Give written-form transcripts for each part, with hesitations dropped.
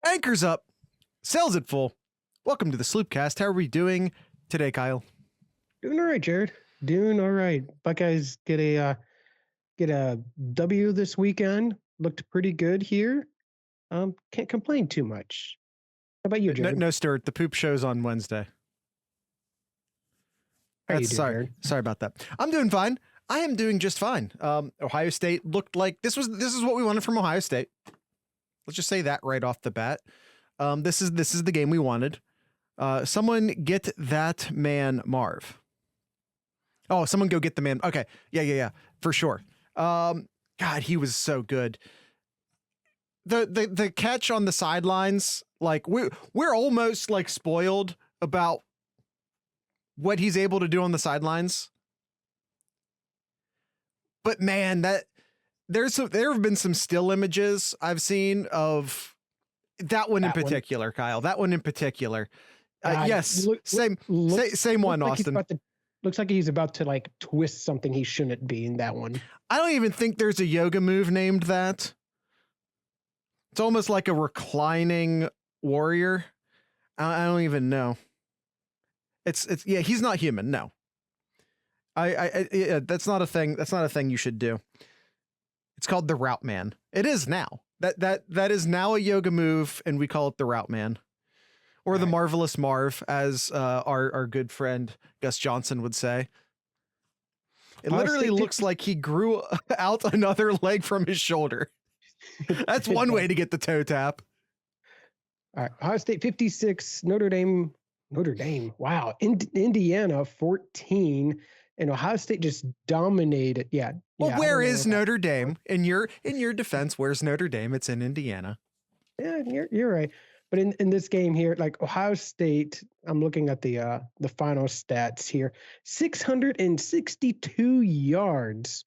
Anchors up, sails at full. Welcome to the Sloopcast. How are we doing today, Kyle? Doing all right, Jared. Doing all right. Buckeyes get a W this weekend. Looked pretty good here. Can't complain too much. How about you, Jared? No, Stuart. The poop show's on Wednesday. How you doing, Jared? Sorry about that. I'm doing fine. I am doing just fine. Ohio State looked like this is what we wanted from Ohio State. Let's just say that right off the bat. This is the game we wanted. Someone get that man Marv. Oh, someone go get the man. Okay. Yeah. For sure. God, he was so good. The catch on the sidelines, like we're almost like spoiled about what he's able to do on the sidelines. But man, there have been some still images I've seen of that one in particular, Kyle. That one in particular. Yes, same one, like Austin. Looks like he's about to like twist something he shouldn't be in that one. I don't even think there's a yoga move named that. It's almost like a reclining warrior. I don't even know. It's yeah, he's not human. No. That's not a thing. That's not a thing you should do. It's called the Route Man. It is now. That is now a yoga move, and we call it the Route Man. Or the Marvelous Marv, as our good friend Gus Johnson would say. It literally looks like he grew out another leg from his shoulder. That's one way to get the toe tap. All right. Ohio State 56, Notre Dame. Wow. Indiana 14. And Ohio State just dominated. Yeah. Well, where is Notre Dame? In your defense, where's Notre Dame? It's in Indiana. Yeah, you're right. But in this game here, like Ohio State, I'm looking at the final stats here. 662 yards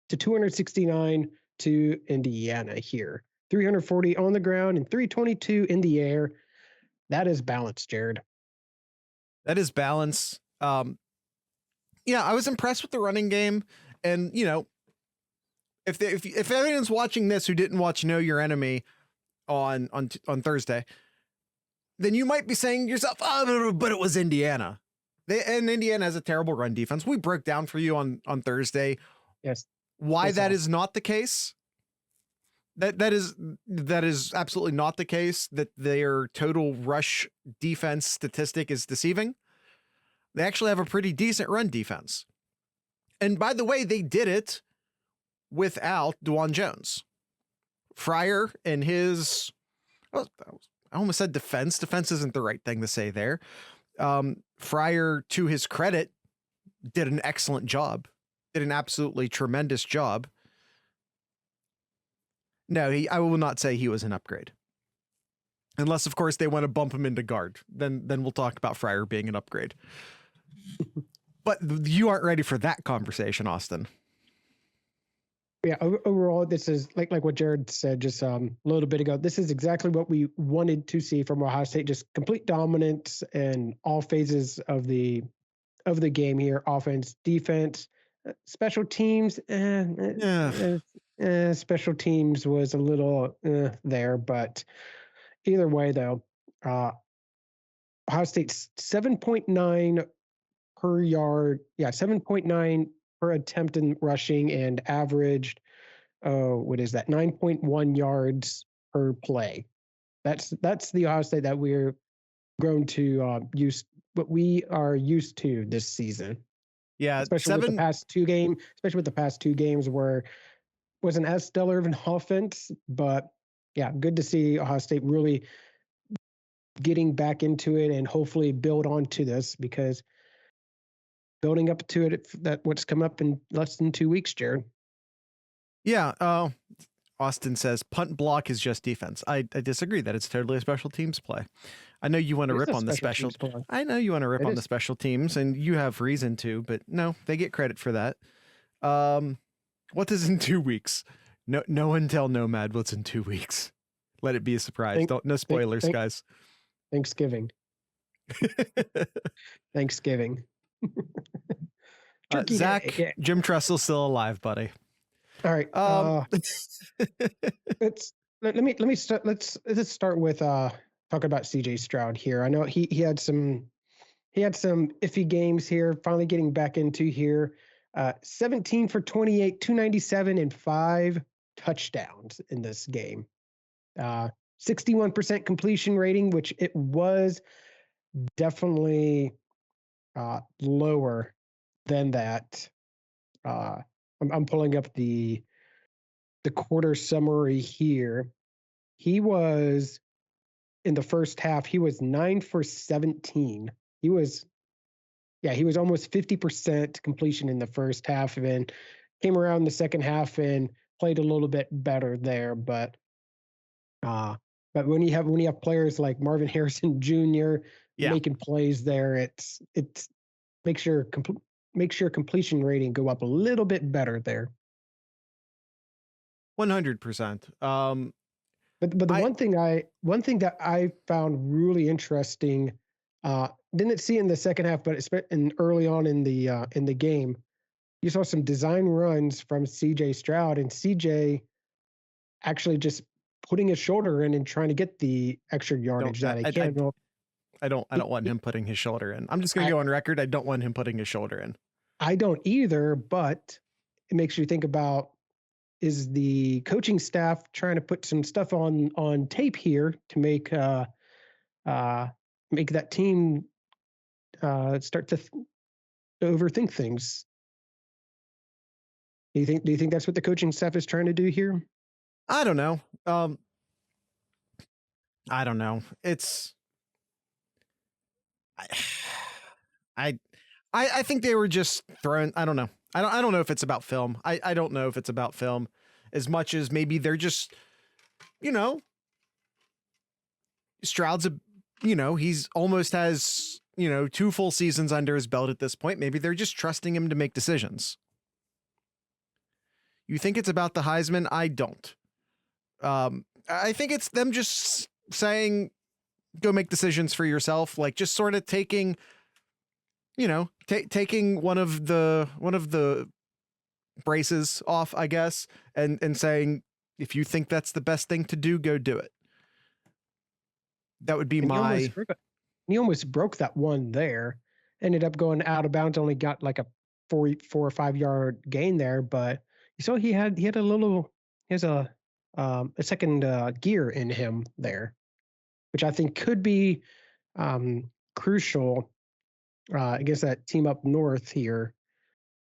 to 269 to Indiana here. 340 on the ground and 322 in the air. That is balance, Jared. That is balance. Yeah, I was impressed with the running game, and you know, if anyone's watching this who didn't watch Know Your Enemy on Thursday, then you might be saying to yourself, "Oh, but it was Indiana." And Indiana has a terrible run defense. We broke down for you on Thursday. Yes. Why that is not the case. That is absolutely not the case. That their total rush defense statistic is deceiving. They actually have a pretty decent run defense. And by the way, they did it without Dwan Jones. Fryer in his, I almost said defense. Defense isn't the right thing to say there. Fryer, to his credit, did an excellent job. Did an absolutely tremendous job. No, I will not say he was an upgrade. Unless, of course, they want to bump him into guard. Then we'll talk about Fryer being an upgrade. But you aren't ready for that conversation, Austin. Yeah, overall, this is like what Jared said just a little bit ago. This is exactly what we wanted to see from Ohio State. Just complete dominance in all phases of the game here. Offense, defense, special teams. Special teams was a little there, but either way, though, Ohio State's 7.9 per yard. Yeah, 7.9 per attempt in rushing and averaged, what is that? 9.1 yards per play. That's the Ohio State that we're grown to what we are used to this season. Yeah, especially with the past two games where wasn't as stellar of an offense, but yeah, good to see Ohio State really getting back into it and hopefully build onto this, because building up to it, that what's come up in less than 2 weeks, Jared. Yeah. Austin says punt block is just defense. I disagree that it's totally a special teams play. I know you want to rip on the special. I know you want to rip on the special teams, and you have reason to, but no, they get credit for that. What is in 2 weeks? No one tell Nomad what's in 2 weeks. Let it be a surprise. No spoilers, guys. Thanksgiving. Thanksgiving. Zach, yeah. Jim Tressel's still alive, buddy. All right. let me start. Let's start with talking about CJ Stroud here. I know he had some iffy games here. Finally getting back into here. 17 for 28, 297, and 5 touchdowns in this game. 61% completion rating, which it was definitely lower than that. I'm pulling up the quarter summary here. He was in the first half. He was 9 for 17. He was almost 50% completion in the first half, and then came around the second half and played a little bit better there. But when you have players like Marvin Harrison Jr. Yeah. making plays there, it's makes your completion rating go up a little bit better there. 100%. But the one thing that I found really interesting, didn't see in the second half, but early on in the game, you saw some design runs from CJ Stroud, and CJ actually just putting his shoulder in and trying to get the extra yardage that he can. I don't want him putting his shoulder in. I'm just going to go on record. I don't want him putting his shoulder in. I don't either, but it makes you think about, is the coaching staff trying to put some stuff on tape here to make that team start to overthink things? Do you think that's what the coaching staff is trying to do here? I don't know. I don't know. It's I think they were just throwing. I don't know. I don't know if it's about film. I don't know if it's about film as much as maybe they're just, Stroud's he's almost has, 2 full seasons under his belt at this point. Maybe they're just trusting him to make decisions. You think it's about the Heisman? I don't. I think it's them just saying, go make decisions for yourself. Like just sort of taking, taking one of the braces off, I guess, and saying, if you think that's the best thing to do, go do it. That would be he almost broke that one there. Ended up going out of bounds. Only got like a 4 or 5 yard gain there, but you saw he had a second gear in him there, which I think could be crucial against that team up north here,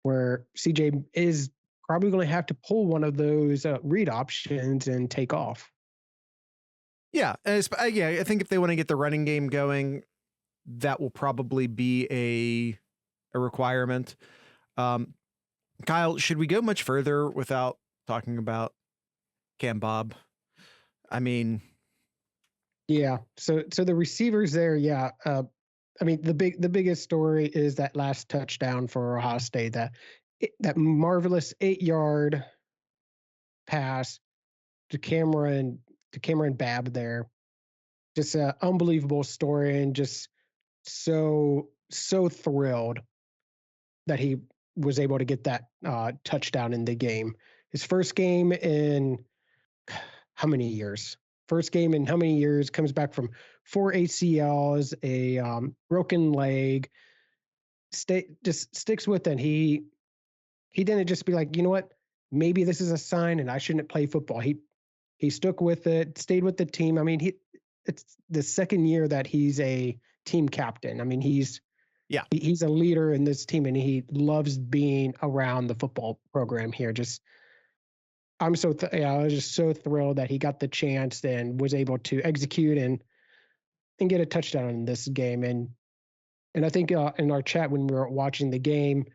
where CJ is probably going to have to pull one of those read options and take off. Yeah, I think if they want to get the running game going, that will probably be a requirement. Kyle, should we go much further without talking about Cam Bob? I mean, yeah. So the receivers there, yeah. I mean, the biggest story is that last touchdown for Ohio State, that marvelous 8-yard pass to Cameron Babb there. Just an unbelievable story, and just so thrilled that he was able to get that touchdown in the game. His first game in how many years? Comes back from 4 ACLs, a broken leg. Just sticks with it. He didn't just be like, you know what, maybe this is a sign and I shouldn't play football. He stuck with it, stayed with the team. I mean, it's the second year that he's a team captain. I mean, he's a leader in this team, and he loves being around the football program here. I was just so thrilled that he got the chance and was able to execute and get a touchdown in this game. And I think in our chat when we were watching the game,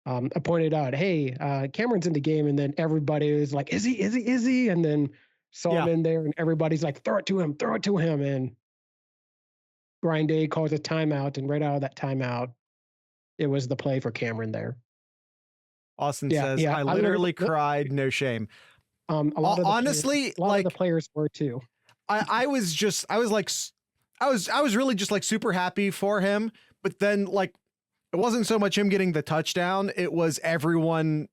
I pointed out, hey, Cameron's in the game, and then everybody was like, is he? And then saw him in there, and everybody's like, throw it to him. And Brian Day calls a timeout, and right out of that timeout, it was the play for Cameron there. Austin says, I literally cried, no shame. Honestly, a lot of the players were too. I was really just like super happy for him, but then like it wasn't so much him getting the touchdown, it was everyone,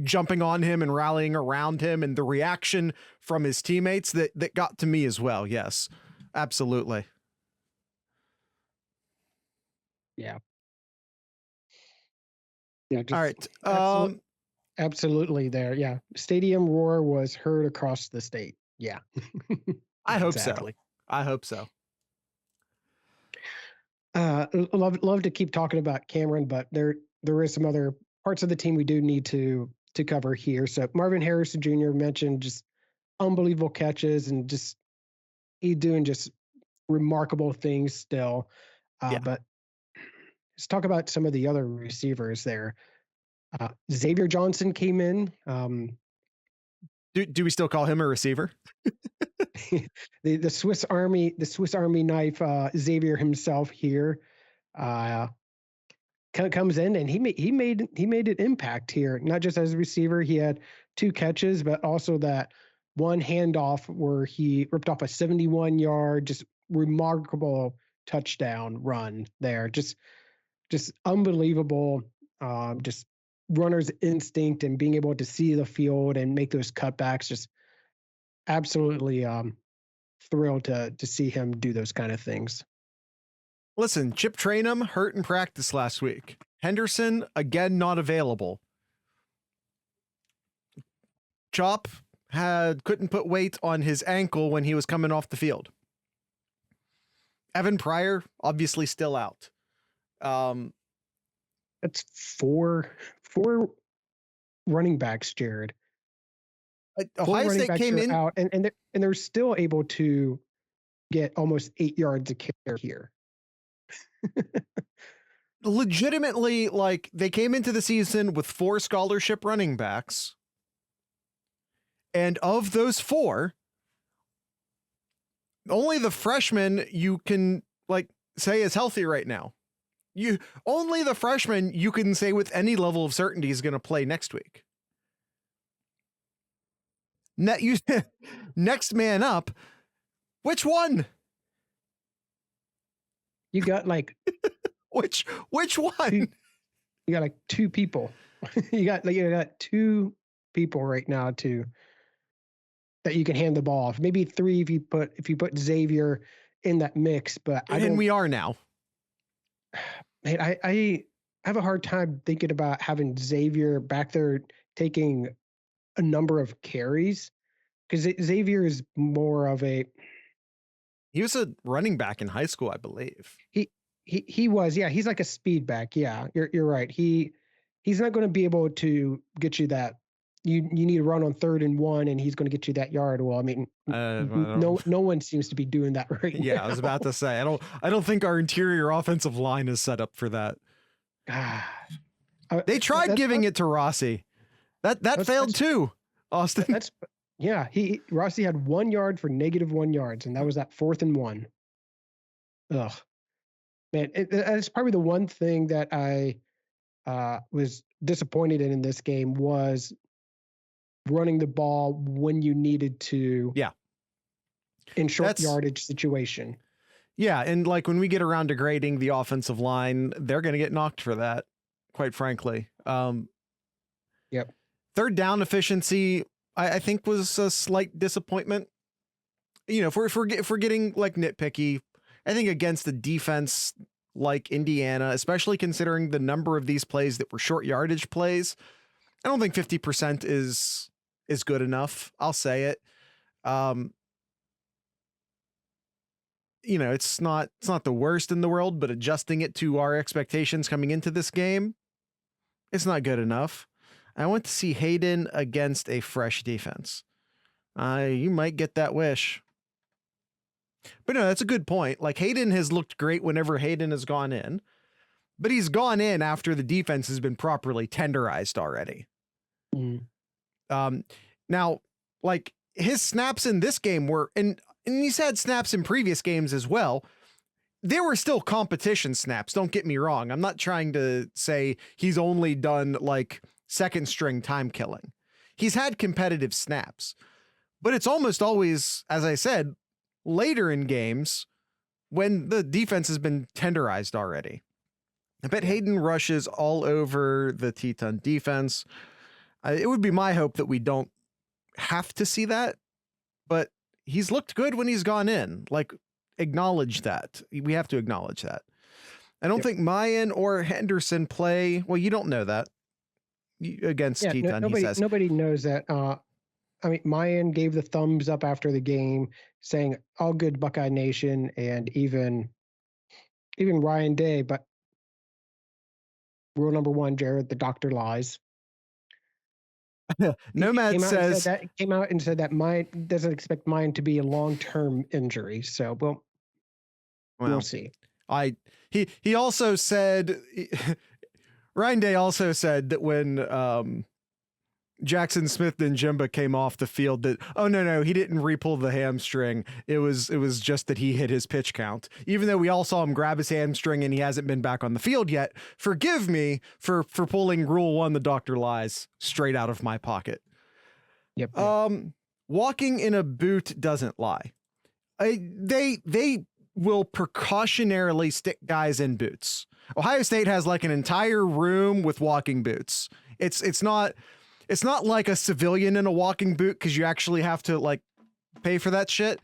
jumping on him and rallying around him, and the reaction from his teammates that got to me as well. Yes, absolutely. Yeah. All right. Absolutely there. Yeah. Stadium roar was heard across the state. Yeah. I hope exactly. so. I hope so. Love to keep talking about Cameron, but there is some other parts of the team we do need to cover here. So Marvin Harrison Jr. mentioned just unbelievable catches and just he's doing just remarkable things still. But let's talk about some of the other receivers there. Xavier Johnson came in. Do we still call him a receiver? the Swiss Army knife, Xavier himself here, comes in and he made an impact here. Not just as a receiver, he had 2 catches, but also that one handoff where he ripped off a 71-yard, just remarkable touchdown run there. Just unbelievable. Just runner's instinct and being able to see the field and make those cutbacks. Just absolutely thrilled to see him do those kind of things. Listen, Chip Trainum hurt in practice last week. Henderson, again, not available. Chop couldn't put weight on his ankle when he was coming off the field. Evan Pryor, obviously still out. That's four running backs, Jared. Ohio State came in out, and they're still able to get almost 8 yards a carry here. Legitimately, like, they came into the season with 4 scholarship running backs. And of those 4, only the freshman you can say is healthy right now. Only the freshman you can say with any level of certainty is going to play next week. Next man up. Which one? You got which one? You got 2 people. you got 2 people right now that you can hand the ball off. Maybe 3 if you put Xavier in that mix, but we are now. Man, I have a hard time thinking about having Xavier back there taking a number of carries, because Xavier is more of he was a running back in high school, I believe. He was, yeah. He's like a speed back. Yeah, you're right. He's not going to be able to get you that. You need to run on 3rd and 1, and he's going to get you that yard. Well, I mean, no one seems to be doing that right now. Yeah, I was about to say, I don't think our interior offensive line is set up for that. They tried giving it to Rossi. That failed too, Austin. Rossi had 1 yard for -1 yards, and that was that 4th and 1. Ugh, man, it's probably the one thing that I was disappointed in this game was running the ball when you needed to. Yeah. In short yardage situation. Yeah, and when we get around to grading the offensive line, they're going to get knocked for that, quite frankly. Yep. 3rd down efficiency, I think, was a slight disappointment. If we're getting nitpicky, I think against the defense like Indiana, especially considering the number of these plays that were short yardage plays, I don't think 50% is good enough. I'll say it. It's not the worst in the world, but adjusting it to our expectations coming into this game, it's not good enough. I want to see Hayden against a fresh defense. You might get that wish. But no, that's a good point. Hayden has looked great whenever Hayden has gone in, but he's gone in after the defense has been properly tenderized already. Mm. Now, his snaps in this game were, and he's had snaps in previous games as well. They were still competition snaps. Don't get me wrong. I'm not trying to say he's only done 2nd string time killing. He's had competitive snaps, but it's almost always, as I said, later in games when the defense has been tenderized already. I bet Hayden rushes all over the Teton defense. It would be my hope that we don't have to see that, but he's looked good when he's gone in. Like, acknowledge that. We have to acknowledge that. I don't think Mayan or Henderson play. Well, you don't know that against Teton, he says. Nobody knows that. I mean, Mayan gave the thumbs up after the game, saying all good Buckeye Nation, and even Ryan Day. But rule number one, Jared, the doctor lies. Nomad came out and said that Mayan doesn't expect Mayan to be a long-term injury. So, we'll see. He also said, Ryan Day also said that when Jackson Smith and Jimba came off the field that, oh no, he didn't re-pull the hamstring. It was just that he hit his pitch count. Even though we all saw him grab his hamstring and he hasn't been back on the field yet. Forgive me for pulling rule 1, the doctor lies, straight out of my pocket. Yep. Walking in a boot doesn't lie. They will precautionarily stick guys in boots. Ohio State has like an entire room with walking boots. It's not like a civilian in a walking boot because you actually have to like pay for that shit.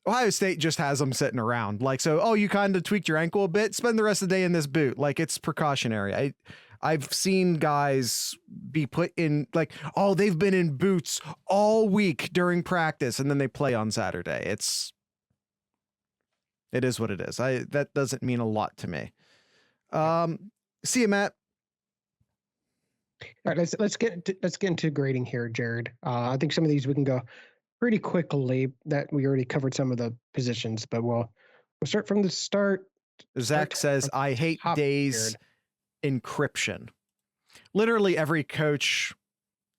Ohio State just has them sitting around. Like, so, oh, you kind of tweaked your ankle a bit, spend the rest of the day in this boot. Like, it's precautionary. I've seen guys be put in like, oh, they've been in boots all week during practice and then they play on Saturday. It is what it is. That doesn't mean a lot to me. See you, Matt. All right, let's get into grading here, Jared. I think some of these we can go pretty quickly. That we already covered some of the positions, but we'll start from the start. Zach says, "I hate Day's encryption." Literally every coach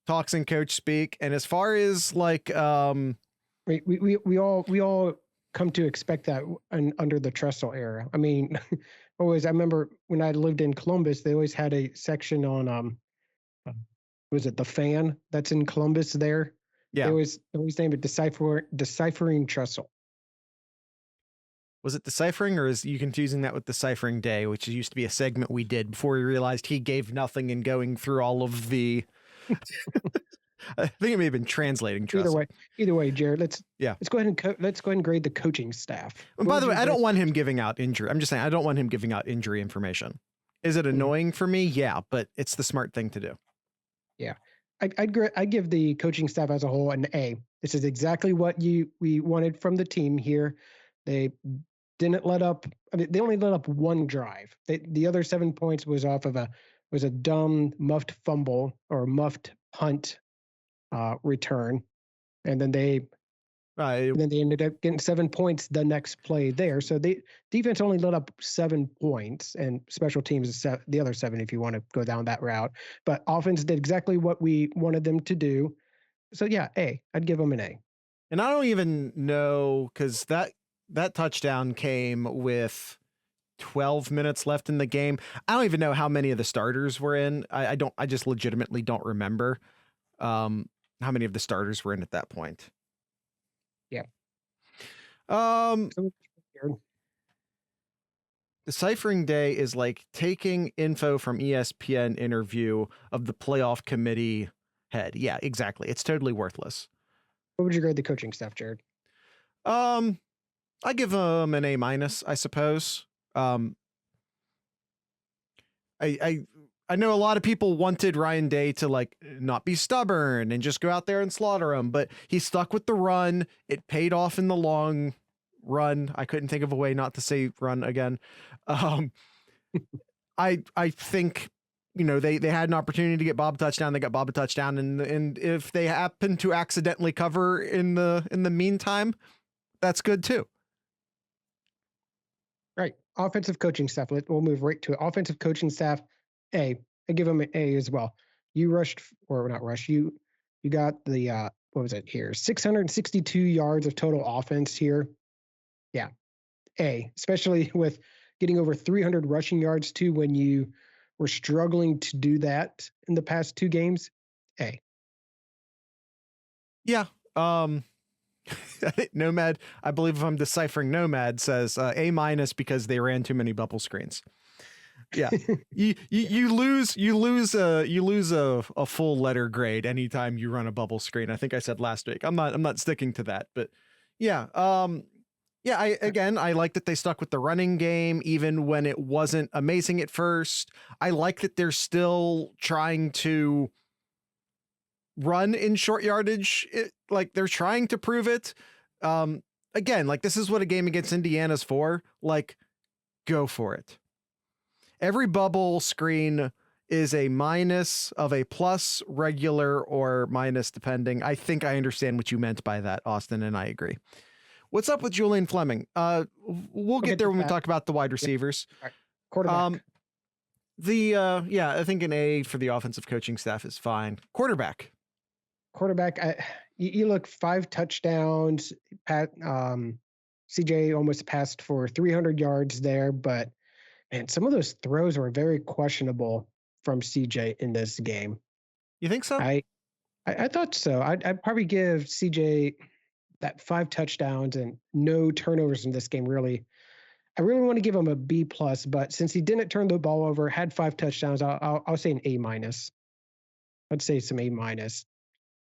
talks in coach speak, and as far as like, we all come to expect that under the Trestle era. I mean, I remember when I lived in Columbus, they always had a section on was it the fan that's in Columbus there? Yeah. They always named it Deciphering Trestle. Was it Deciphering, or is you confusing that with Deciphering Day, which used to be a segment we did before we realized he gave nothing and going through all of the I think it may have been translating Trestle. Either way, Jared, let's go ahead and grade the coaching staff. And by the way, I don't want him giving out injury. I'm just saying I don't want him giving out injury information. Is it annoying for me? Yeah, but it's the smart thing to do. Yeah. I'd give the coaching staff as a whole an A. This is exactly what we wanted from the team here. They didn't let up. I mean, they only let up one drive. The other 7 points was off of a dumb muffed fumble or muffed punt return, and then they ended up getting 7 points the next play there. So the defense only let up 7 points, and special teams is the other 7 if you want to go down that route. But offense did exactly what we wanted them to do. So yeah, A. I'd give them an A. And I don't even know, because that touchdown came with 12 minutes left in the game. I don't even know how many of the starters were in. I just legitimately don't remember how many of the starters were in at that point. Yeah. Deciphering Day is like taking info from ESPN interview of the playoff committee head. Yeah, exactly. It's totally worthless. What would you grade the coaching staff, Jared? I give them an A-, I suppose. I know a lot of people wanted Ryan Day to like not be stubborn and just go out there and slaughter them, but he stuck with the run. It paid off in the long run. I couldn't think of a way not to say run again. I think, they had an opportunity to get Babb a touchdown. They got Babb a touchdown, and if they happen to accidentally cover in the meantime, that's good too. Right. Offensive coaching staff. We'll move right to it. Offensive coaching staff. A. I give them an A as well. You rushed, or not rushed. You got the what was it here? 662 yards of total offense here. Yeah, A. Especially with getting over 300 rushing yards too, when you were struggling to do that in the past 2 games. A. Yeah. Nomad, I believe if I'm deciphering Nomad, says A- because they ran too many bubble screens. Yeah. You lose a full letter grade anytime you run a bubble screen. I think I said last week. I'm not sticking to that, but yeah. Yeah, I like that they stuck with the running game even when it wasn't amazing at first. I like that they're still trying to run in short yardage. Like they're trying to prove it. Again, like this is what a game against Indiana's for. Like, go for it. Every bubble screen is a minus of a plus, regular, or minus, depending. I think I understand what you meant by that, Austin, and I agree. What's up with Julian Fleming? We'll get there when we talk about the wide receivers. Right. Quarterback. I think an A for the offensive coaching staff is fine. Quarterback, you look 5 touchdowns. CJ almost passed for 300 yards there, but man, some of those throws were very questionable from CJ in this game. You think so? I thought so. I'd probably give CJ that 5 touchdowns and no turnovers in this game. I really want to give him a B+, but since he didn't turn the ball over, had 5 touchdowns, I'll say an A-. I'd say some A-,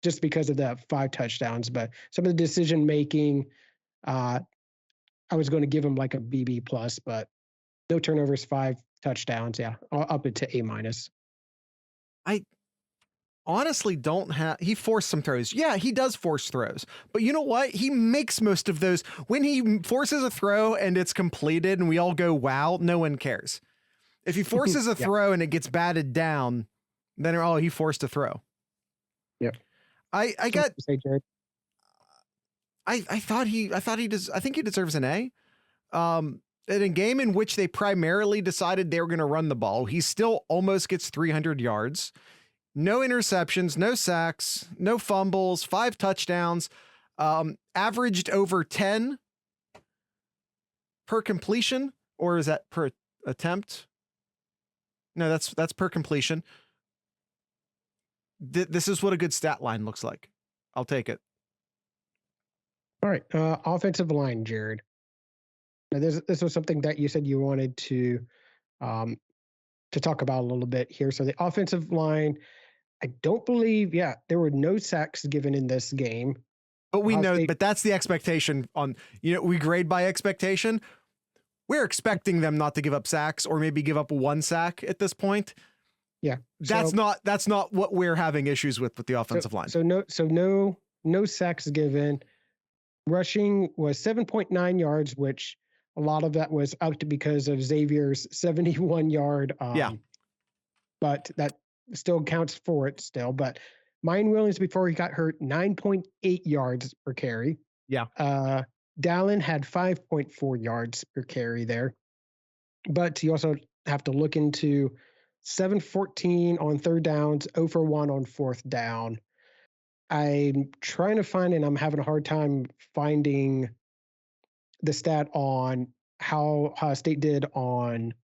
just because of the 5 touchdowns. But some of the decision making, I was going to give him like a BB+, but no turnovers, 5 touchdowns. Yeah, up it to A-. I honestly he forced some throws. Yeah, he does force throws, but you know what? He makes most of those. When he forces a throw and it's completed and we all go, wow, no one cares. If he forces a throw and it gets batted down, then, oh, he forced a throw. Yep. I think he deserves an A. In a game in which they primarily decided they were going to run the ball, he still almost gets 300 yards. No interceptions, no sacks, no fumbles, 5 touchdowns, averaged over 10 per completion, or is that per attempt? No, that's per completion. This is what a good stat line looks like. I'll take it. All right. Offensive line, Jared. Now, this was something that you said you wanted to talk about a little bit here. So the offensive line, I don't believe, there were no sacks given in this game. But we know, but that's the expectation we grade by expectation. We're expecting them not to give up sacks or maybe give up 1 sack at this point. Yeah. That's not what we're having issues with the offensive line. So no sacks given. Rushing was 7.9 yards, which a lot of that was up to because of Xavier's 71-yard. But that still counts for it still. But Mayan Williams, before he got hurt, 9.8 yards per carry. Yeah. Dallin had 5.4 yards per carry there. But you also have to look into 7-14 on 3rd downs, 0 for 1 on 4th down. I'm trying to find, and I'm having a hard time finding the stat on how Ohio State did on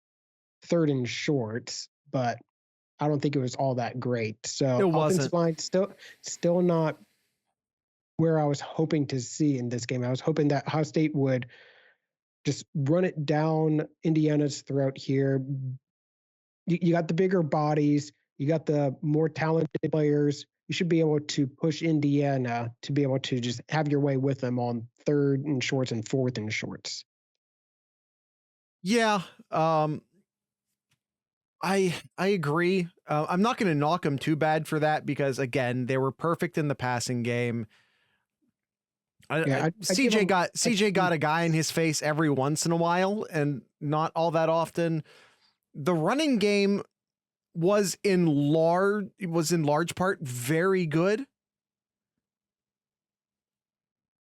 3rd and shorts, but I don't think it was all that great. So offensive line still not where I was hoping to see in this game. I was hoping that Ohio State would just run it down Indiana's throat here. You got the bigger bodies. You got the more talented players. You should be able to push Indiana to be able to just have your way with them on 3rd and shorts and 4th and shorts. Yeah. I agree. I'm not going to knock them too bad for that because, again, they were perfect in the passing game. CJ got a guy in his face every once in a while and not all that often. The running game was in large part very good.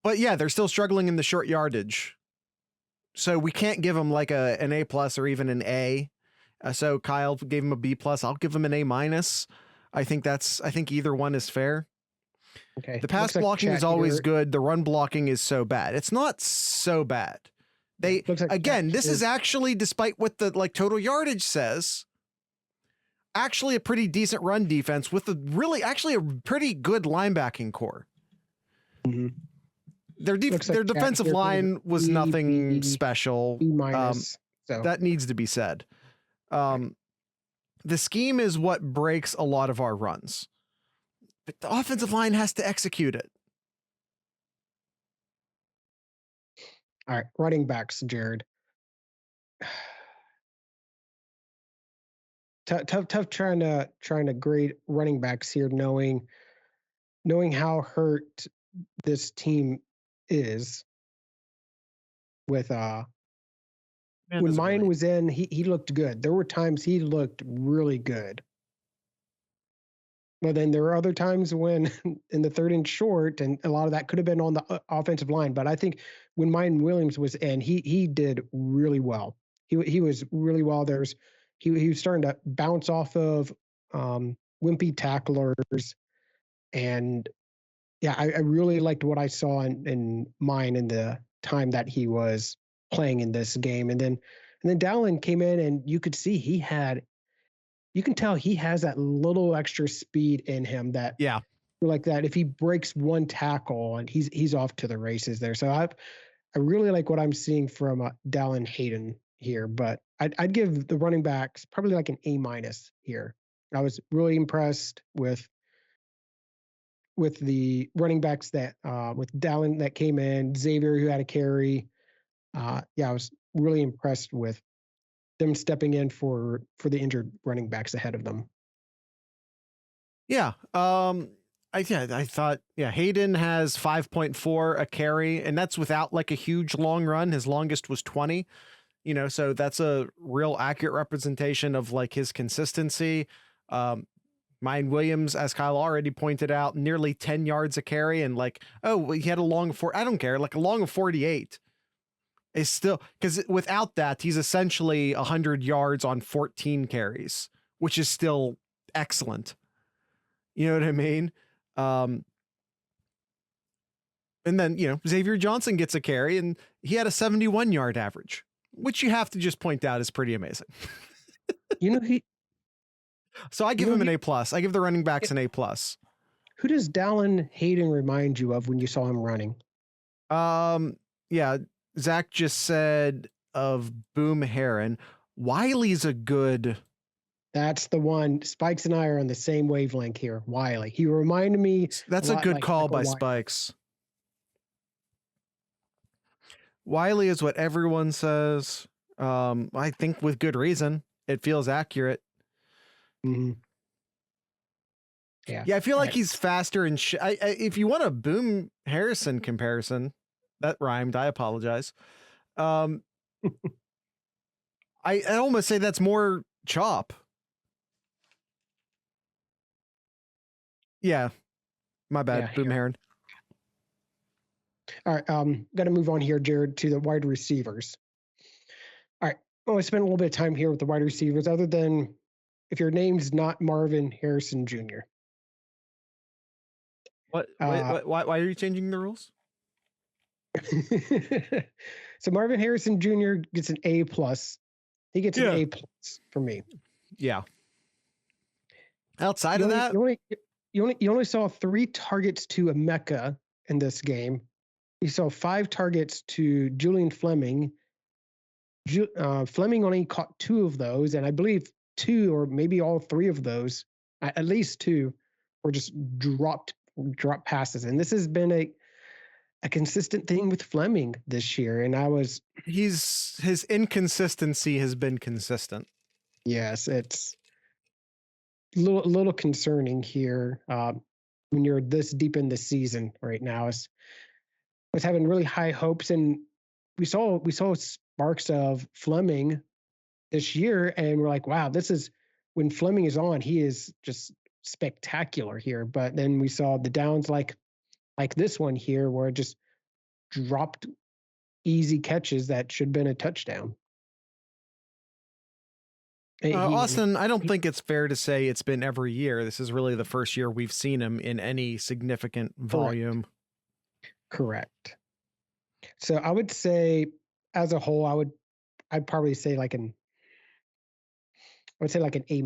But yeah, they're still struggling in the short yardage. So we can't give them like an A+ or even an A. So Kyle gave him a B+. I'll give him an A-. I think either one is fair. Okay. The pass blocking is always good. The run blocking is so bad. It's not so bad. This is actually, despite what the total yardage says, actually a pretty decent run defense with a pretty good linebacking core. Mm-hmm. Their defensive line was nothing special. B-. That needs to be said. The scheme is what breaks a lot of our runs, but the offensive line has to execute it. All right, running backs, Jared. Tough trying to grade running backs here, knowing how hurt this team is. With when mine was in, he looked good. There were times he looked really good. But then there were other times when in the third and short, and a lot of that could have been on the offensive line. But I think when Mine Williams was in, he did really well. He was really well. He was starting to bounce off of wimpy tacklers, and yeah, I really liked what I saw in Mine in the time that he was playing in this game. And then Dallin came in, and you could see you can tell he has that little extra speed in him that, yeah, like that. If he breaks one tackle, and he's off to the races there. So I really like what I'm seeing from Dallin Hayden here, but I'd give the running backs probably like an A- here. I was really impressed with the running backs that with Dallin that came in, Xavier who had a carry. I was really impressed with them stepping in for the injured running backs ahead of them. Yeah. I thought, Hayden has 5.4 a carry, and that's without like a huge long run. His longest was 20, so that's a real accurate representation of like his consistency. Mine Williams, as Kyle already pointed out, nearly 10 yards a carry, and like, he had a long I don't care, like a long of 48 is still, because without that, he's essentially 100 yards on 14 carries, which is still excellent. You know what I mean? And then, Xavier Johnson gets a carry, and he had a 71-yard average, which you have to just point out is pretty amazing. So I give him an A+. I give the running backs an A+. Who does Dallin Hayden remind you of when you saw him running? Yeah, Zach just said of Boom Heron. Wiley's a good... That's the one. Spikes and I are on the same wavelength here. Wiley. He reminded me. That's a good call by Spikes. Wiley is what everyone says. I think with good reason. It feels accurate. Mm-hmm. Yeah, I feel like he's faster and if you want a Boom Harrison comparison, that rhymed. I apologize. I almost say that's more chop. Yeah, my bad. Yeah, Boom Heron. All right, got to move on here, Jared, to the wide receivers. All right, I spent a little bit of time here with the wide receivers, other than if your name's not Marvin Harrison Jr. What? Why are you changing the rules? So Marvin Harrison Jr. gets an A+. He gets an A+ for me. Yeah. Outside of that, you only saw 3 targets to Emeka in this game. You saw 5 targets to Julian Fleming. Fleming only caught 2 of those, and I believe 2 or maybe all 3 of those, at least 2, were just drop passes. And this has been a consistent thing with Fleming this year. And his inconsistency has been consistent. Yes, it's a little concerning here when you're this deep in the season right now. I was having really high hopes, and we saw sparks of Fleming this year, and we're like, wow, this is when Fleming is on, he is just spectacular here. But then we saw the downs like this one here, where it just dropped easy catches that should have been a touchdown. Austin, I don't think it's fair to say it's been every year. This is really the first year we've seen him in any significant volume. Correct. So I would say, as a whole, I'd probably say like an A-,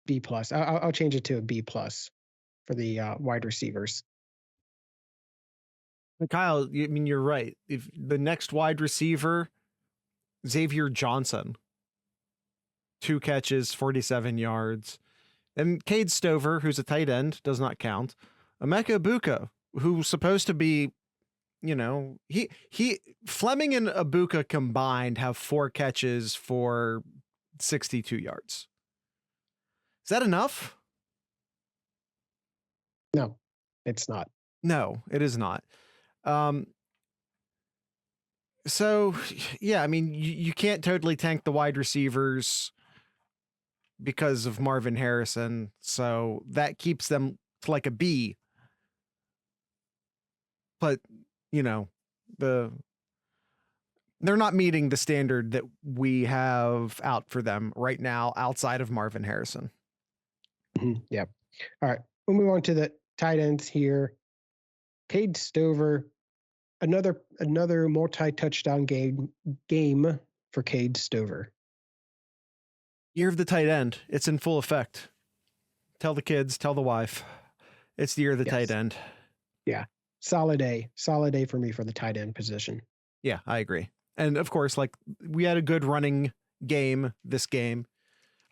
B+. I'll change it to a B+ for the wide receivers. Kyle, you're right. If the next wide receiver, Xavier Johnson, 2 catches, 47 yards. And Cade Stover, who's a tight end, does not count. Emeka Ibuka, who's supposed to be, he Fleming and Ibuka combined have 4 catches for 62 yards. Is that enough? No, it's not. No, it is not. So, yeah, I mean, you can't totally tank the wide receivers because of Marvin Harrison. So that keeps them to like a B. But, they're not meeting the standard that we have out for them right now outside of Marvin Harrison. Yep. All right. We'll move on to the tight ends here. Cade Stover, another multi-touchdown game for Cade Stover. Year of the tight end. It's in full effect. Tell the kids, tell the wife. It's the year of the tight end. Yeah. Solid A for me for the tight end position. Yeah, I agree. And of course, like we had a good running game this game.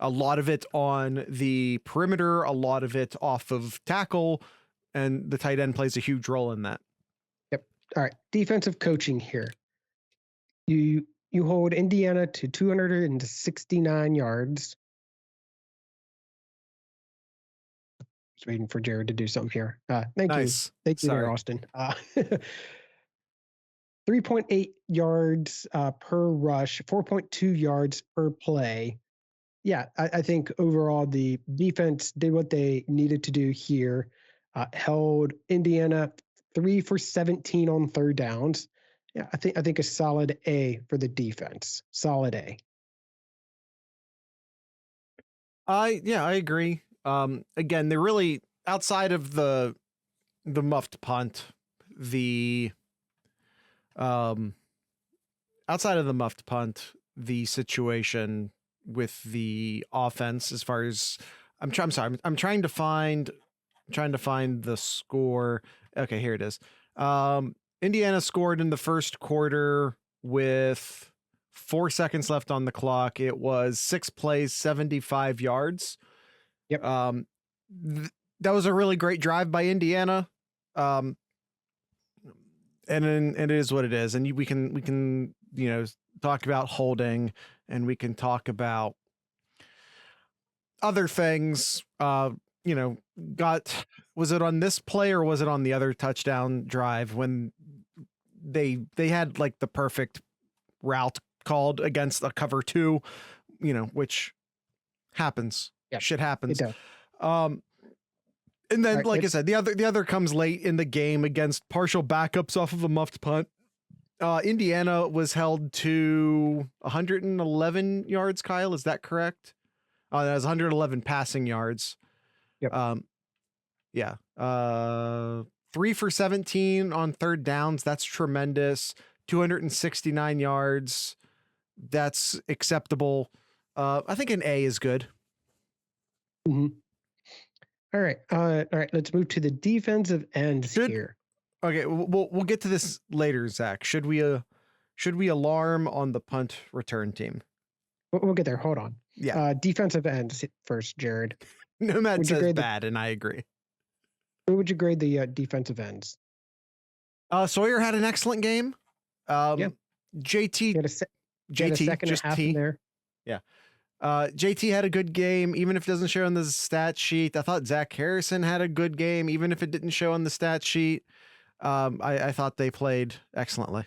A lot of it on the perimeter, a lot of it off of tackle, and the tight end plays a huge role in that. Yep. All right. Defensive coaching here. You hold Indiana to 269 yards. Just waiting for Jared to do something here. Thank you. Thank you there, Austin. 3.8 yards per rush, 4.2 yards per play. Yeah, I think overall the defense did what they needed to do here. Held Indiana 3 for 17 on third downs. Yeah, I think a solid A for the defense. Solid A. I agree. Again, they're really outside of the muffed punt, the situation with the offense as far as I'm trying to find the score. Okay, here it is. Indiana scored in the first quarter with 4 seconds left on the clock. It was 6 plays, 75 yards. Yep. That was a really great drive by Indiana. And it is what it is. And we can talk about holding, and we can talk about other things. Was it on this play or was it on the other touchdown drive when they had like the perfect route called against a cover 2, which happens. Yep. Shit happens. It does. And then, like I said, the other comes late in the game against partial backups off of a muffed punt. Indiana was held to 111 yards. Kyle, is that correct? That was 111 passing yards. Yep. 3 for 17 on third downs. That's tremendous. 269 yards. That's acceptable. I think an A is good. Mm-hmm. All right. Let's move to the defensive ends here. Okay, we'll get to this later, Zach. Should we alarm on the punt return team? We'll get there. Hold on. Yeah. Defensive ends first, Jared. Nomad says bad, and I agree. Who would you grade the defensive ends? Sawyer had an excellent game. Yep. JT had a second just and a half T. in there. Yeah. JT had a good game, even if it doesn't show on the stat sheet. I thought Zach Harrison had a good game, even if it didn't show on the stat sheet. I thought they played excellently.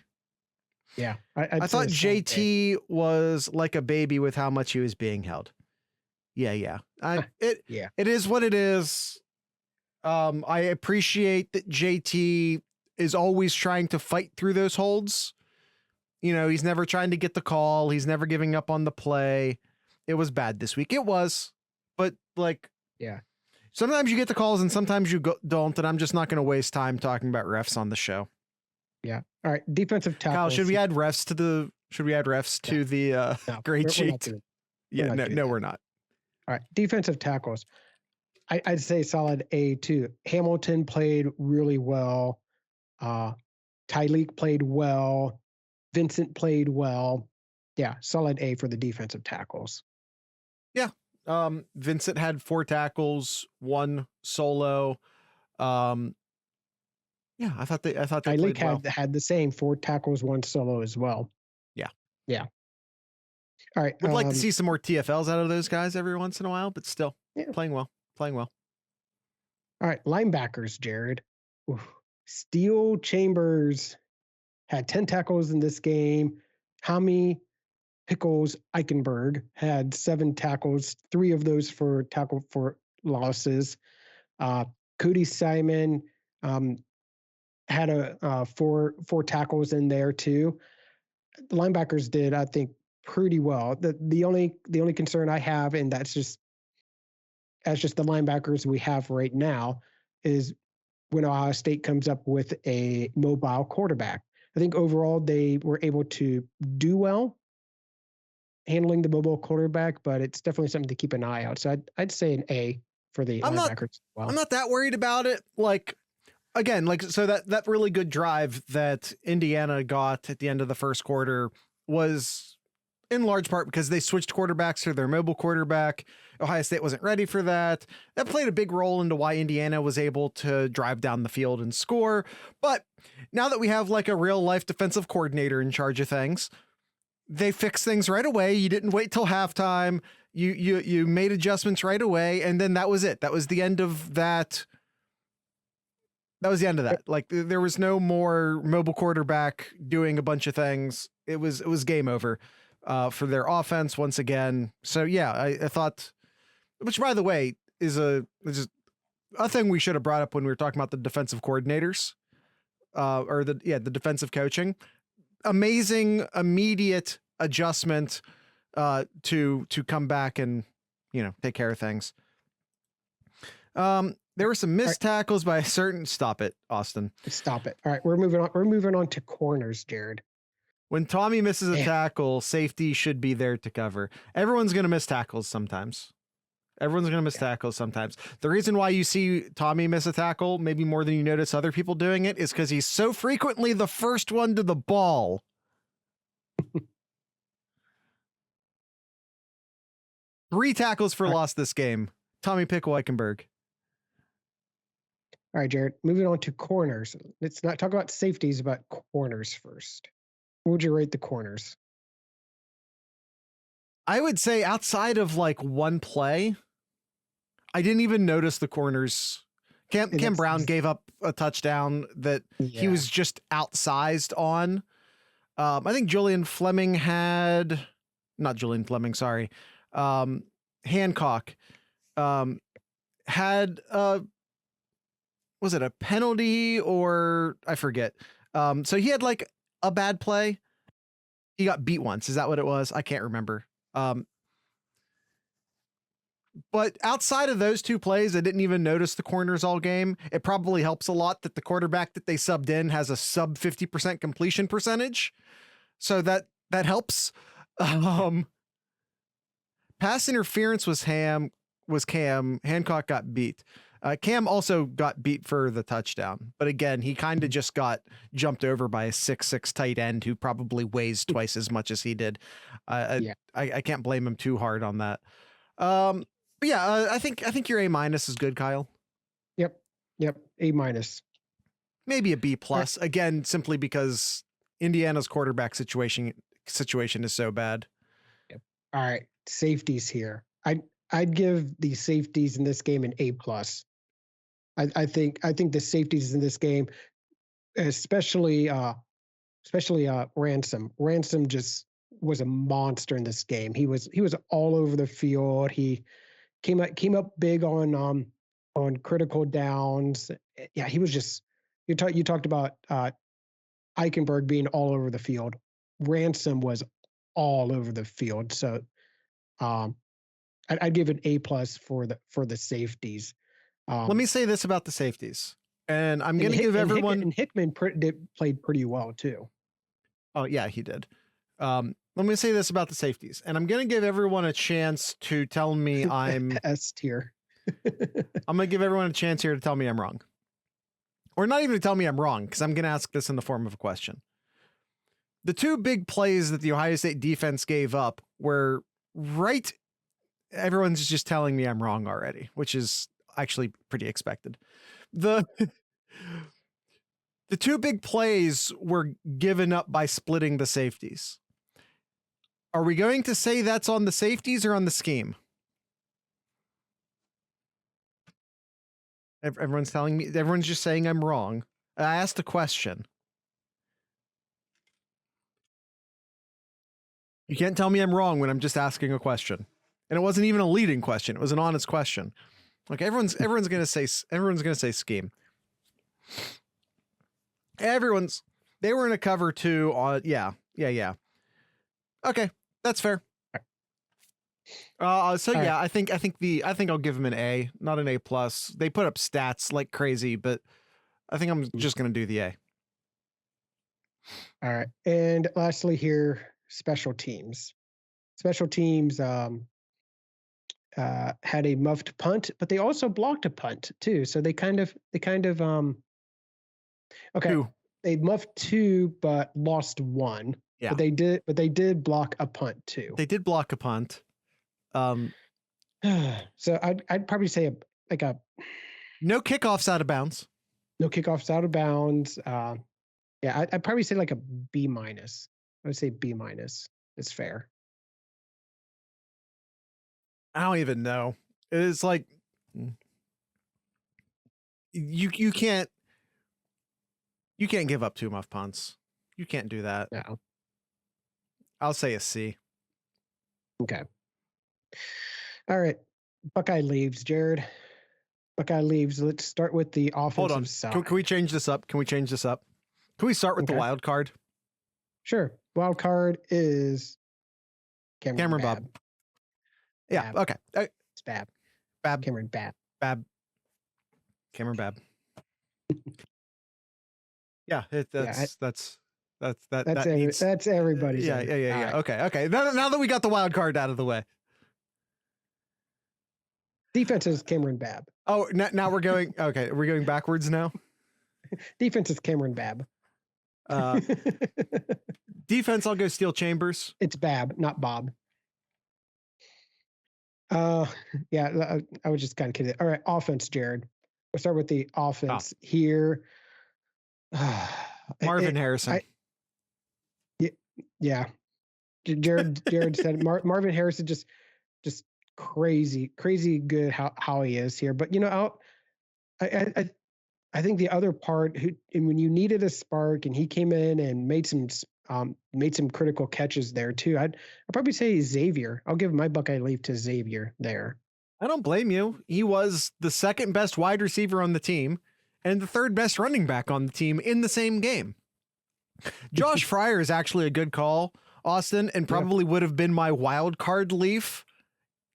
Yeah. I thought JT was like a baby with how much he was being held. Yeah. It is what it is. I appreciate that JT is always trying to fight through those holds. He's never trying to get the call. He's never giving up on the play. It was bad this week. It was, but yeah. Sometimes you get the calls and sometimes you don't, and I'm just not going to waste time talking about refs on the show. Yeah. All right. Defensive tackles. Kyle, should we add refs to the grade sheet? We're not. All right. Defensive tackles. I'd say solid A too. Hamilton played really well. Tyleek played well. Vincent played well. Yeah. Solid A for the defensive tackles. Yeah. Vincent had 4 tackles, 1 solo. Yeah, I thought they Tyleek played well. had the same 4 tackles, 1 solo as well. Yeah. Yeah. All right. Would like to see some more TFLs out of those guys every once in a while, but still playing well. All right. Linebackers, Jared. Oof. Steel Chambers had 10 tackles in this game. Hami Pickles Eichenberg had 7 tackles, 3 of those for tackle for losses. Cody Simon had a 4 tackles in there too. The linebackers did, I think, pretty well. The only concern I have, and that's just the linebackers we have right now, is when Ohio State comes up with a mobile quarterback. I think overall they were able to do well handling the mobile quarterback, but it's definitely something to keep an eye out. So I'd say an A for the linebackers. I'm not that worried about it. Like, again, like, so that really good drive that Indiana got at the end of the first quarter was in large part because they switched quarterbacks to their mobile quarterback. Ohio State wasn't ready for that. That played a big role into why Indiana was able to drive down the field and score. But now that we have like a real life defensive coordinator in charge of things, they fixed things right away. You didn't wait till halftime. You made adjustments right away. And then that was it. That was the end of that. That was the end of that. Like, there was no more mobile quarterback doing a bunch of things. It was game over for their offense once again. So yeah, I thought, which by the way is a thing we should have brought up when we were talking about the defensive coordinators, or the defensive coaching. Amazing immediate adjustment to come back and take care of things. There were some missed tackles by a certain. Stop it, Austin. Stop it. All right, we're moving on. We're moving on to corners, Jared. When Tommy misses a tackle, safety should be there to cover. Everyone's going to miss tackles sometimes. The reason why you see Tommy miss a tackle, maybe more than you notice other people doing it, is because he's so frequently the first one to the ball. 3 tackles for loss this game. Tommy Pickle Eichenberg. All right, Jared, moving on to corners. Let's not talk about safeties, but corners first. What would you rate the corners? I would say outside of like one play, I didn't even notice the corners. Cam Brown gave up a touchdown that he was just outsized on. I think Hancock had was it a penalty or I forget. So he had like a bad play. He got beat once. Is that what it was? I can't remember. But outside of those 2 plays, I didn't even notice the corners all game. It probably helps a lot that the quarterback that they subbed in has a sub 50% completion percentage. So that helps. Pass interference was Cam. Hancock got beat. Cam also got beat for the touchdown, but again, he kind of just got jumped over by a 6'6" tight end who probably weighs twice as much as he did. I can't blame him too hard on that. But yeah, I think your A- is good, Kyle. Yep. A-. Maybe a B+, again, simply because Indiana's quarterback situation is so bad. Yep. All right, safeties here. I'd give the safeties in this game an A+. I think the safeties in this game, especially Ransom. Ransom just was a monster in this game. He was all over the field. He came up big on critical downs. Yeah, he was just. You talked about Eichenberg being all over the field. Ransom was all over the field. So, I'd give an A+ for the safeties. Let me say this about the safeties, and I'm going to give everyone. Hickman played pretty well too. Oh yeah, he did. Let me say this about the safeties, and I'm going to give everyone a chance to tell me I'm S tier. I'm going to give everyone a chance here to tell me I'm wrong, or not even to tell me I'm wrong, because I'm going to ask this in the form of a question. The 2 big plays that the Ohio State defense gave up were right everyone's just telling me I'm wrong already, which is actually pretty expected. The the two big plays were given up by splitting the safeties. Are we going to say that's on the safeties or on the scheme? Everyone's telling me, everyone's just saying I'm wrong. I asked a question. You can't tell me I'm wrong when I'm just asking a question. And it wasn't even a leading question. It was an honest question. Like everyone's going to say scheme. They were in a cover 2 yeah. Okay, that's fair. Yeah, I think I'll give them an A, not an A+. They put up stats like crazy, but I think I'm just going to do the A. All right. And lastly here, special teams. Special teams had a muffed punt, but they also blocked a punt too. So they kind of okay. 2. They muffed 2 but lost 1. Yeah. But they did block a punt too. They did block a punt. So I'd probably say no kickoffs out of bounds. No kickoffs out of bounds. Yeah, I'd probably say like a B-. I would say B-. It's fair. I don't even know. It's like you can't give up 2 muff punts. You can't do that. No. I'll say a C. Okay. All right. Buckeye leaves, Jared. Buckeye leaves. Let's start with the offensive side. Can we change this up? Can we start with the wild card? Sure. Wild card is Cameron Babb. Yeah. Babb. Okay. It's Babb. Cameron Babb. Yeah. That's everybody's. Yeah. Right. Okay. Now that we got the wild card out of the way. Defense is Cameron Babb. Oh, now we're going. Okay, we're going backwards now. Defense is Cameron Babb. Defense, I'll go Steel Chambers. It's Babb, not Bob. Yeah, I was just kind of kidding. All right, offense, Jared. We'll start with the offense here. Marvin Harrison. Yeah. Jared said Marvin Harrison just crazy good how he is here. But I think the other part when you needed a spark and he came in and made some critical catches there too. I'd probably say Xavier. I'll give my Buckeye leave to Xavier there. I don't blame you. He was the second best wide receiver on the team and the third best running back on the team in the same game. Josh Fryer is actually a good call, Austin, and probably would have been my wild card leaf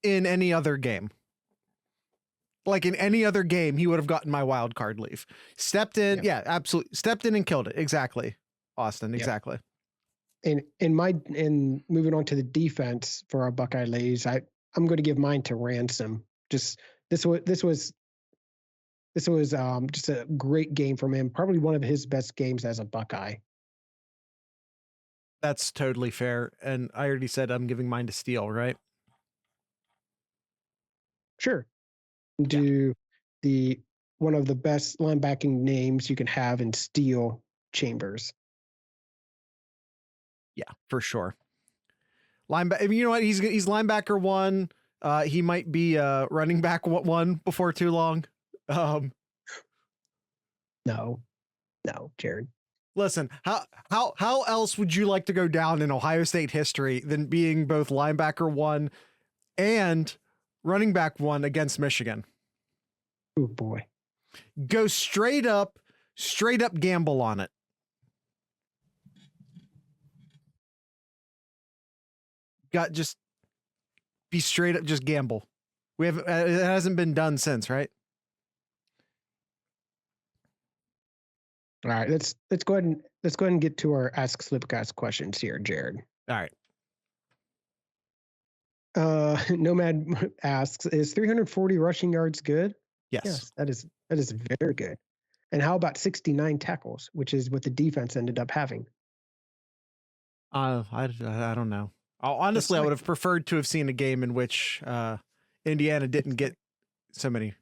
in any other game. Like in any other game, he would have gotten my wild card leaf. Stepped in. Yeah, absolutely. Stepped in and killed it. Exactly. Austin. Exactly. And moving on to the defense for our Buckeye leaves, I'm going to give mine to Ransom. Just this was just a great game from him. Probably one of his best games as a Buckeye. That's totally fair. And I already said I'm giving mine to Steele, right? Sure. Do the one of the best linebacking names you can have in Steel Chambers. Yeah, for sure. Linebacker. You know what? He's linebacker 1. He might be running back 1 before too long. No, Jared. Listen, how else would you like to go down in Ohio State history than being both linebacker 1 and running back 1 against Michigan? Oh boy. Go straight up gamble on it. Just be straight up, just gamble. It hasn't been done since, right? All right, let's go ahead and get to our Ask Slipcast questions here, Jared. All right. Nomad asks, is 340 rushing yards good? Yes, that is very good. And how about 69 tackles, which is what the defense ended up having? I don't know. Honestly, I would have preferred to have seen a game in which Indiana didn't get so many.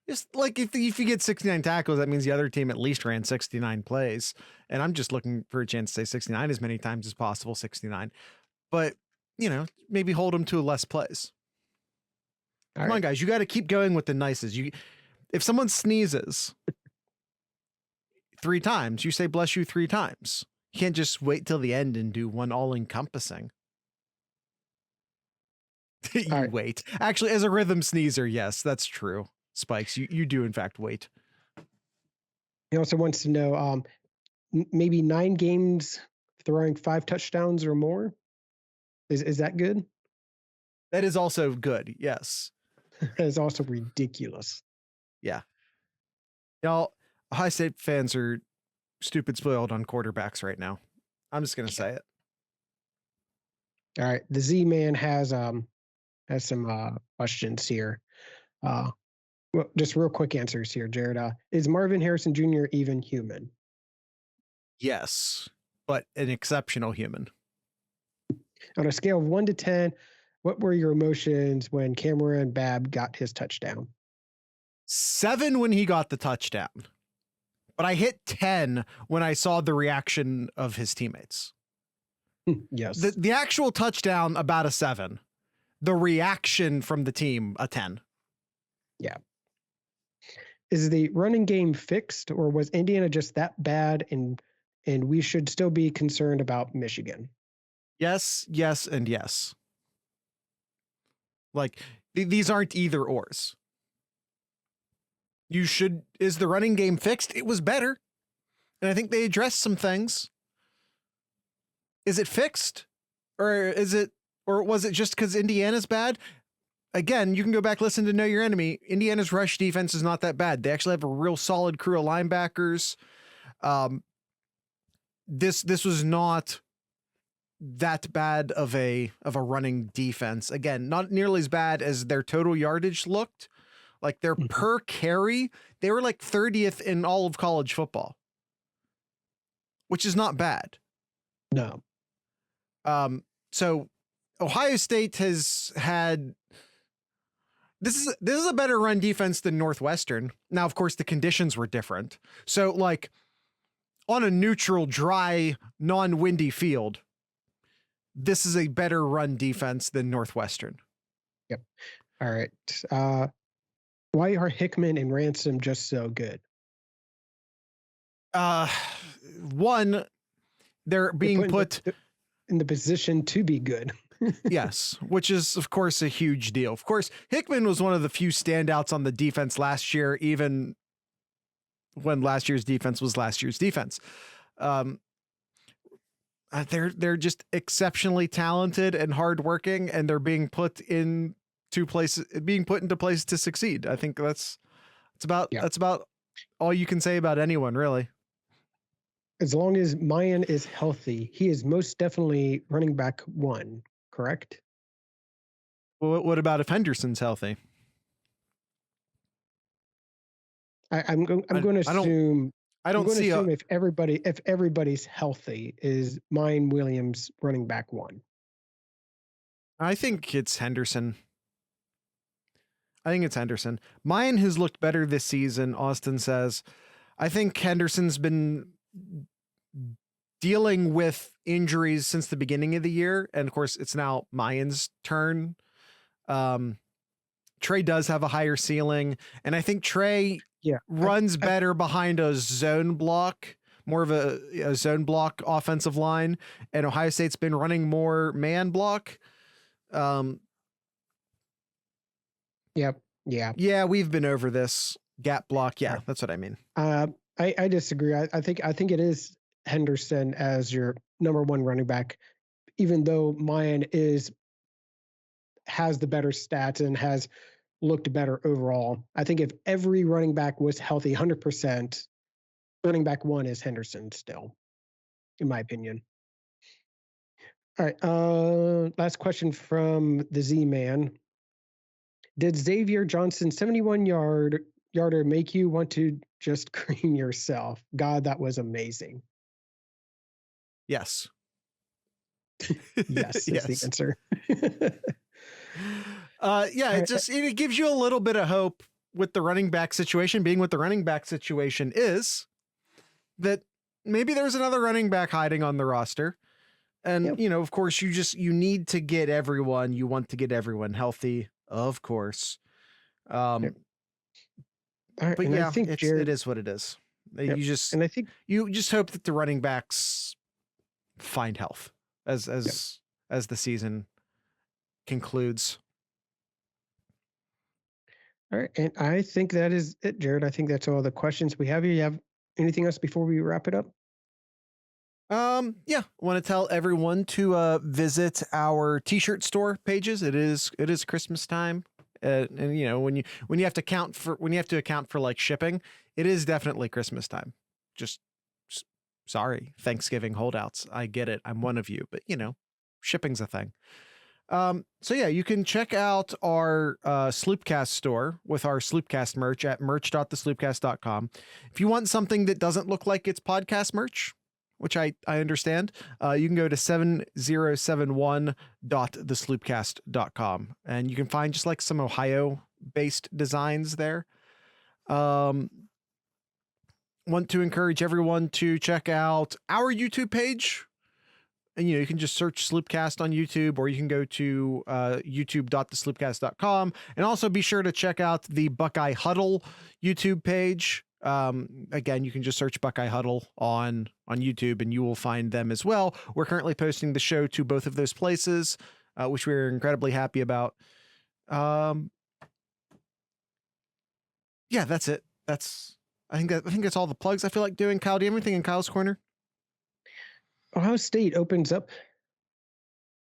Just like if you get 69 tackles, that means the other team at least ran 69 plays. And I'm just looking for a chance to say 69 as many times as possible, 69. But, maybe hold them to less plays. Come on, guys, you got to keep going with the nices. If someone sneezes 3 times, you say bless you 3 times. You can't just wait till the end and do one all-encompassing. Wait. Actually, as a rhythm sneezer, yes, that's true. Spikes, you do in fact wait. He also wants to know maybe 9 games throwing 5 touchdowns or more. Is that good? That is also good, yes. That is also ridiculous. Yeah. Y'all, Ohio State fans are stupid spoiled on quarterbacks right now. I'm just going to say it. All right. The Z-Man has some questions here. Well, just real quick answers here, Jared. Is Marvin Harrison Jr. even human? Yes, but an exceptional human. On a scale of 1 to 10, what were your emotions when Cameron Babb got his touchdown? 7 when he got the touchdown, but I hit 10 when I saw the reaction of his teammates. Yes. The actual touchdown, about a 7. The reaction from the team, a 10. Yeah. Is the running game fixed, or was Indiana just that bad and we should still be concerned about Michigan? Yes, yes, and yes. Like, these aren't either ors. Is the running game fixed? It was better. And I think they addressed some things. Is it fixed? Or was it just because Indiana's bad? Again, you can go back, listen to Know Your Enemy. Indiana's rush defense is not that bad. They actually have a real solid crew of linebackers. This was not that bad of a running defense. Again, not nearly as bad as their total yardage looked. Like their per carry, they were like 30th in all of college football, which is not bad. No. So Ohio State has had this is a better run defense than Northwestern. Now, of course, the conditions were different. So like on a neutral, dry, non-windy field, this is a better run defense than Northwestern. Yep. All right. Why are Hickman and Ransom just so good? One, they're being put in the position to be good. Yes, which is, of course, a huge deal. Of course, Hickman was one of the few standouts on the defense last year, even when last year's defense was last year's defense. They're just exceptionally talented and hardworking, and they're being put into places to succeed. I think that's about all you can say about anyone, really. As long as Mayan is healthy, he is most definitely running back 1, correct? Well, what about if Henderson's healthy? I'm going to assume. I don't see if everybody's healthy, is Mayan Williams running back 1. I think it's Henderson. Mayan has looked better this season, Austin says. I think Henderson's been dealing with injuries since the beginning of the year. And of course, it's now Mayan's turn. Trey does have a higher ceiling. And I think Trey runs better behind a zone block, more of a zone block offensive line. And Ohio State's been running more man block. Yep. Yeah. Yeah, we've been over this gap block. Yeah, that's what I mean. I disagree. I think it is Henderson as your number 1 running back, even though Mayan has the better stats and has looked better overall. I think if every running back was healthy 100%, running back 1 is Henderson still, in my opinion. All right. Last question from the Z-Man. Did Xavier Johnson's 71-yarder make you want to just cream yourself? God, that was amazing. Yes. Yes, is the answer. Yeah, it gives you a little bit of hope with the running back situation. Being what the running back situation is, that maybe there's another running back hiding on the roster. And, of course, you need to get everyone. You want to get everyone healthy, of course. Right, But and yeah, I think it is what it is. Yep. You I think you just hope that the running backs find health as the season concludes. all right, and I think that is it, Jared. I think that's all the questions we have. You have anything else before we wrap it up? Yeah, I want to tell everyone to visit our t-shirt store pages. It is Christmas time. And when you have to account for like shipping, it is definitely Christmas time. Just sorry, Thanksgiving holdouts. I get it. I'm one of you, but shipping's a thing. So yeah, you can check out our Sloopcast store with our Sloopcast merch at merch.thesloopcast.com. If you want something that doesn't look like it's podcast merch, which I understand, you can go to 7071.thesloopcast.com and you can find just like some Ohio-based designs there. Want to encourage everyone to check out our YouTube page. And, you can just search Sloopcast on YouTube, or you can go to youtube.thesloopcast.com. And also be sure to check out the Buckeye Huddle YouTube page. Again, you can just search Buckeye Huddle on YouTube and you will find them as well. We're currently posting the show to both of those places, which we're incredibly happy about. Yeah, that's it. I think that's all the plugs I feel like doing. Kyle, do you have anything in Kyle's corner? Ohio State opens up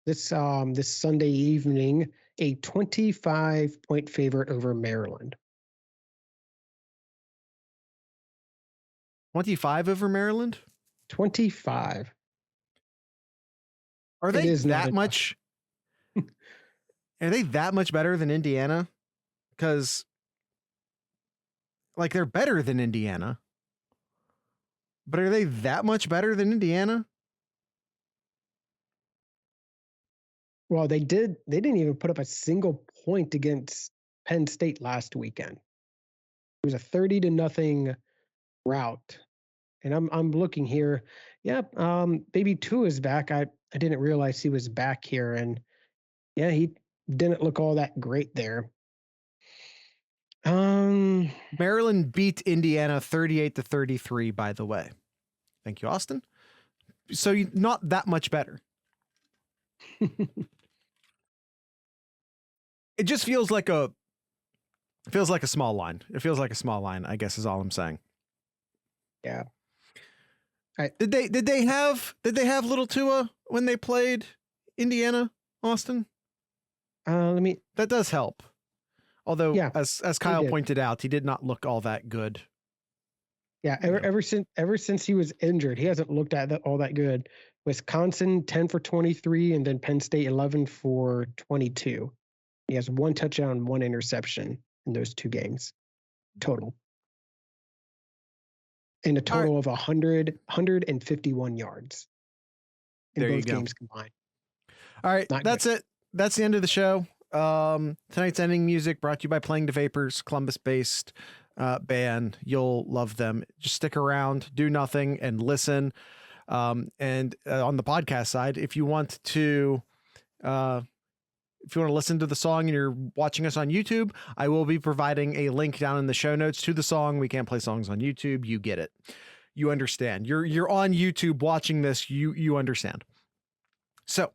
this Sunday evening a 25-point favorite over Maryland. 25 over Maryland? 25. Are they that much? Are they that much better than Indiana? Because, like, they're better than Indiana. But are they that much better than Indiana? Well, they didn't even put up a single point against Penn State last weekend. It was a 30-0 rout. And I'm looking here. Yep, Baby Tua is back. I didn't realize he was back here, and yeah, he didn't look all that great there. Maryland beat Indiana 38-33, by the way. Thank you, Austin. So not that much better. It just feels like a small line. It feels like a small line, I guess is all I'm saying. Yeah. Did they have little Tua when they played Indiana, Austin? That does help. Although, yeah, as Kyle pointed out, he did not look all that good. Yeah, ever since he was injured, he hasn't looked all that good. Wisconsin 10 for 23, and then Penn State 11 for 22. He has 1 touchdown, 1 interception in those 2 games total. And a total of 151 yards in both games combined. All right, that's it. That's the end of the show. Tonight's ending music brought to you by Playing to Vapors, Columbus-based band. You'll love them. Just stick around, do nothing, and listen. And on the podcast side, if you want to listen to the song and you're watching us on YouTube, I will be providing a link down in the show notes to the song. We can't play songs on YouTube. You get it. You understand. You're on YouTube watching this. You understand. So,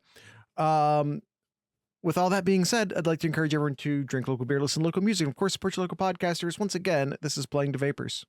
with all that being said, I'd like to encourage everyone to drink local beer, listen to local music, and of course, support your local podcasters. Once again, this is Playing to Vapors.